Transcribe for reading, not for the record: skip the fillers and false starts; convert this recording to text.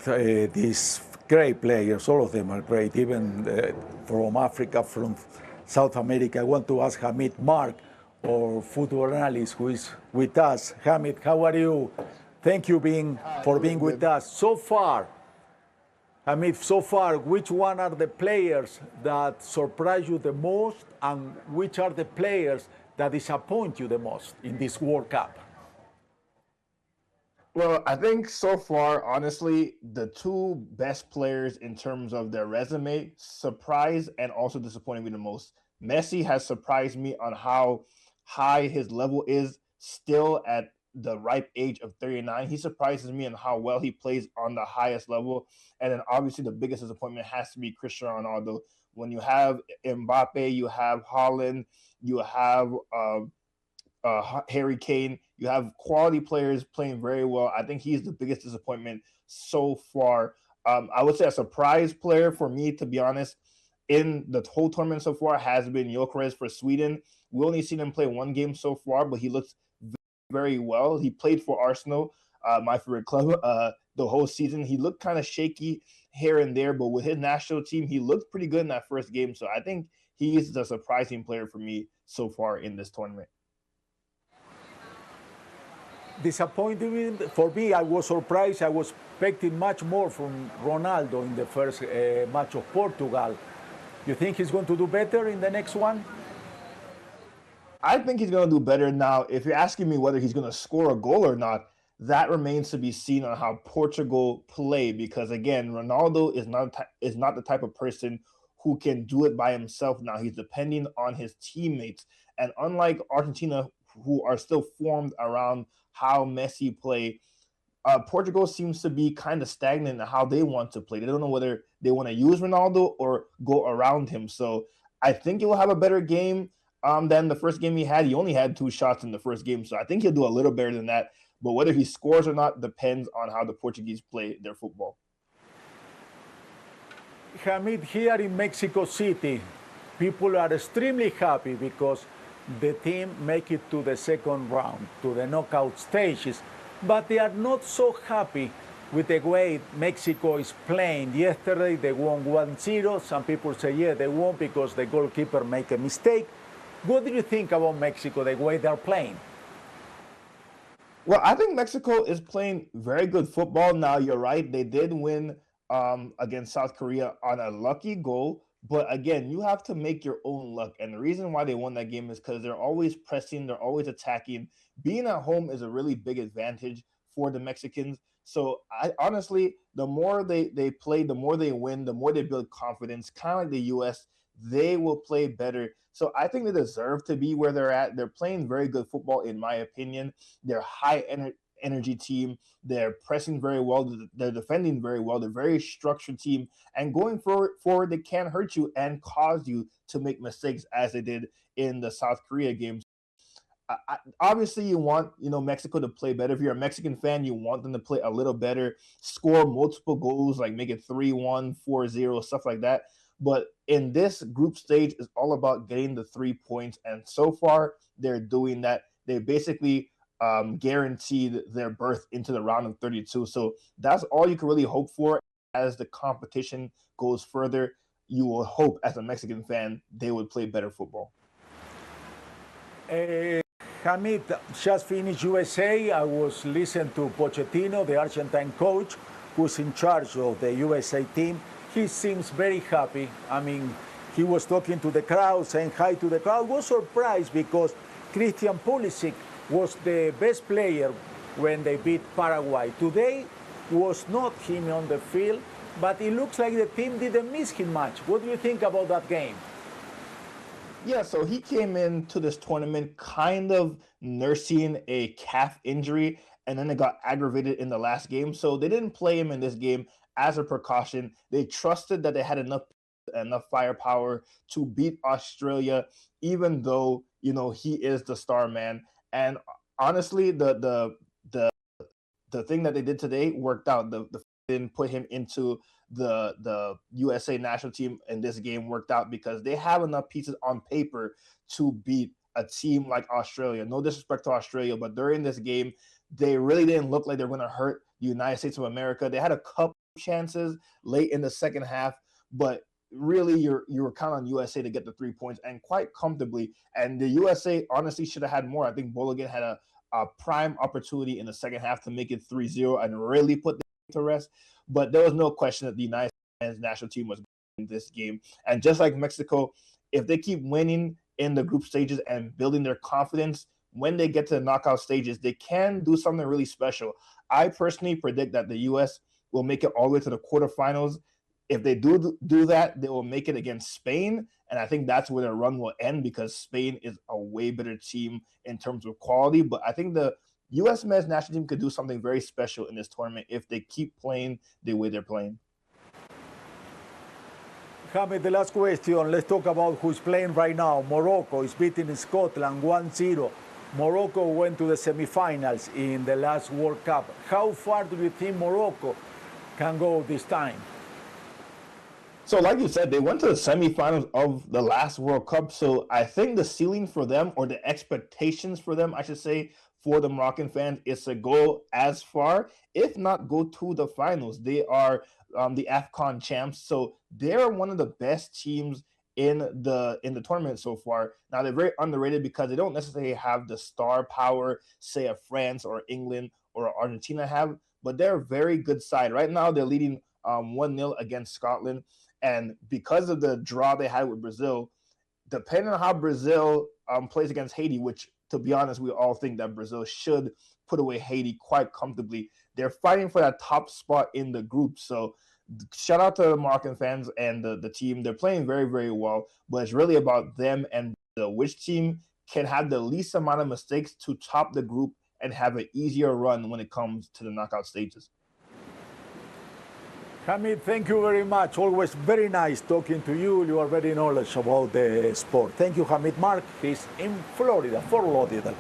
these great players. All of them are great, even from Africa, from South America. I want to ask Hamid Mark, our football analyst, who is with us. Hamid, how are you? Thank you for being with us. So far, Hamid, so far, which one are the players that surprise you the most, and which are the players that disappoint you the most in this World Cup? Well, I think so far, honestly, the two best players in terms of their resume surprise and also disappointed me the most. Messi has surprised me on how high his level is still at the ripe age of 39. He surprises me on how well he plays on the highest level. And then obviously the biggest disappointment has to be Cristiano Ronaldo. When you have Mbappe, you have Holland, you have Harry Kane. You have quality players playing very well. I think he's the biggest disappointment so far. I would say a surprise player for me, to be honest, in the whole tournament so far has been Gyökeres for Sweden. We only seen him play one game so far, but he looks very well. He played for Arsenal, my favorite club, the whole season. He looked kind of shaky here and there, but with his national team, he looked pretty good in that first game. So I think he is the surprising player for me so far in this tournament. Disappointment for me. I was surprised. I was expecting much more from Ronaldo in the first match of Portugal. You think he's going to do better in the next one? I think he's going to do better now. If you're asking me whether he's going to score a goal or not, that remains to be seen on how Portugal play. Because again, Ronaldo is not the type of person who can do it by himself. Now he's depending on his teammates, and unlike Argentina, who are still formed around how Messi play, Portugal seems to be kind of stagnant in how they want to play. They don't know whether they want to use Ronaldo or go around him. So I think he will have a better game than the first game he had. He only had 2 shots in the first game, so I think he'll do a little better than that. But whether he scores or not depends on how the Portuguese play their football. Hamid, here in Mexico City, people are extremely happy because the team make it to the second round, to the knockout stages, but they are not so happy with the way Mexico is playing. Yesterday they won 1-0. Some people say, yeah, they won because the goalkeeper made a mistake. What do you think about Mexico, the way they're playing? Well, I think Mexico is playing very good football. Now, you're right. They did win against South Korea on a lucky goal. But again, you have to make your own luck. And the reason why they won that game is because they're always pressing, they're always attacking. Being at home is a really big advantage for the Mexicans. So I honestly, the more they play, the more they win, the more they build confidence. Kind of like the US, they will play better. So I think they deserve to be where they're at. They're playing very good football, in my opinion. They're high energy team. They're pressing very well. They're defending very well. They're a very structured team. And going forward, they can hurt you and cause you to make mistakes as they did in the South Korea games. Obviously, you want Mexico to play better. If you're a Mexican fan, you want them to play a little better, score multiple goals, like make it 3-1, 4-0, stuff like that. But in this group stage, it's all about getting the 3 points. And so far, they're doing that. They basically guaranteed their berth into the round of 32. So that's all you can really hope for as the competition goes further. You will hope, as a Mexican fan, they would play better football. Hamid, just finished USA. I was listening to Pochettino, the Argentine coach, who's in charge of the USA team. He seems very happy. I mean, he was talking to the crowd, saying hi to the crowd. I was surprised because Christian Pulisic was the best player when they beat Paraguay. Today was not him on the field, but it looks like the team didn't miss him much. What do you think about that game? Yeah, so he came into this tournament kind of nursing a calf injury, and then it got aggravated in the last game. So they didn't play him in this game as a precaution. They trusted that they had enough firepower to beat Australia, even though he is the star man. And honestly, the thing that they did today worked out. The didn't put him into the USA national team in this game worked out because they have enough pieces on paper to beat a team like Australia. No disrespect to Australia, but during this game, they really didn't look like they're going to hurt the United States of America. They had a couple chances late in the second half, but really you were counting on USA to get the 3 points, and quite comfortably. And the USA honestly should have had more. I think Boligan had a prime opportunity in the second half to make it 3-0 and really put them to rest. But there was no question that the United States national team was in this game. And just like Mexico, if they keep winning in the group stages and building their confidence, when they get to the knockout stages, they can do something really special. I personally predict that the U.S. will make it all the way to the quarterfinals. If they do that, they will make it against Spain, and I think that's where their run will end, because Spain is a way better team in terms of quality. But I think the U.S. men's national team could do something very special in this tournament if they keep playing the way they're playing. James, the last question. Let's talk about who's playing right now. Morocco is beating Scotland 1-0. Morocco went to the semifinals in the last World Cup. How far do you think Morocco can go this time? So like you said, they went to the semifinals of the last World Cup. So I think the ceiling for them, or the expectations for them, I should say, for the Moroccan fans, is to go as far, if not go to the finals. They are the AFCON champs. So they're one of the best teams in the tournament so far. Now, they're very underrated because they don't necessarily have the star power, say, of France or England or Argentina have, but they're a very good side. Right now, they're leading 1-0 against Scotland. And because of the draw they had with Brazil, depending on how Brazil plays against Haiti, which, to be honest, we all think that Brazil should put away Haiti quite comfortably, they're fighting for that top spot in the group. So shout out to the Moroccan fans and the team. They're playing very, very well, but it's really about them and which team can have the least amount of mistakes to top the group and have an easier run when it comes to the knockout stages. Hamid, thank you very much. Always very nice talking to you. You are very knowledgeable about the sport. Thank you, Hamid Mark. He's in Florida, Fort Lauderdale.